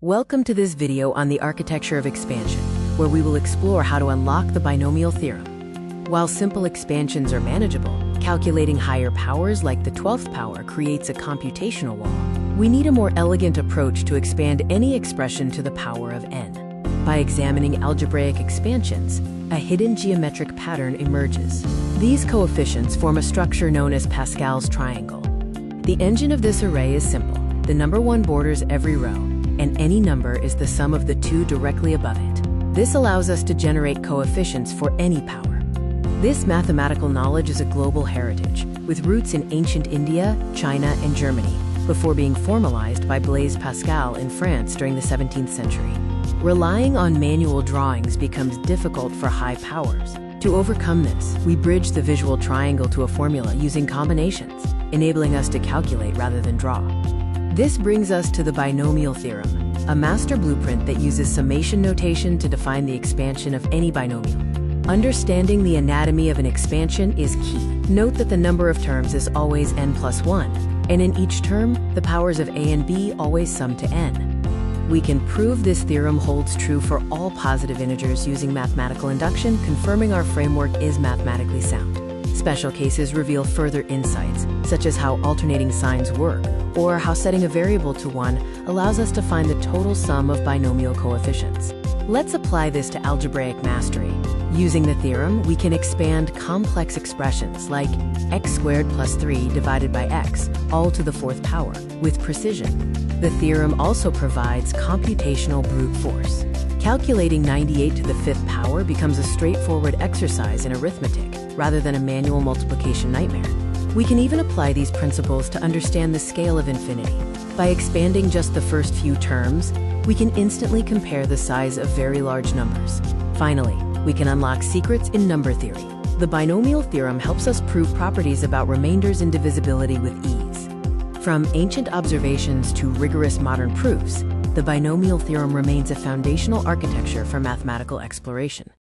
Welcome to this video on the architecture of expansion, where we will explore how to unlock the binomial theorem. While simple expansions are manageable, calculating higher powers like the 12th power creates a computational wall. We need a more elegant approach to expand any expression to the power of n. By examining algebraic expansions, a hidden geometric pattern emerges. These coefficients form a structure known as Pascal's triangle. The engine of this array is simple. The number 1 borders every row, and any number is the sum of the two directly above it. This allows us to generate coefficients for any power. This mathematical knowledge is a global heritage, with roots in ancient India, China, and Germany, before being formalized by Blaise Pascal in France during the 17th century. Relying on manual drawings becomes difficult for high powers. To overcome this, we bridge the visual triangle to a formula using combinations, enabling us to calculate rather than draw. This brings us to the binomial theorem, a master blueprint that uses summation notation to define the expansion of any binomial. Understanding the anatomy of an expansion is key. Note that the number of terms is always n plus 1, and in each term, the powers of a and b always sum to n. We can prove this theorem holds true for all positive integers using mathematical induction, confirming our framework is mathematically sound. Special cases reveal further insights, such as how alternating signs work, or how setting a variable to 1 allows us to find the total sum of binomial coefficients. Let's apply this to algebraic mastery. Using the theorem, we can expand complex expressions like x squared plus 3 divided by x, all to the 4th power, with precision. The theorem also provides computational brute force. Calculating 98 to the 5th power becomes a straightforward exercise in arithmetic, rather than a manual multiplication nightmare. We can even apply these principles to understand the scale of infinity. By expanding just the first few terms, we can instantly compare the size of very large numbers. Finally, we can unlock secrets in number theory. The binomial theorem helps us prove properties about remainders and divisibility with ease. From ancient observations to rigorous modern proofs, the binomial theorem remains a foundational architecture for mathematical exploration.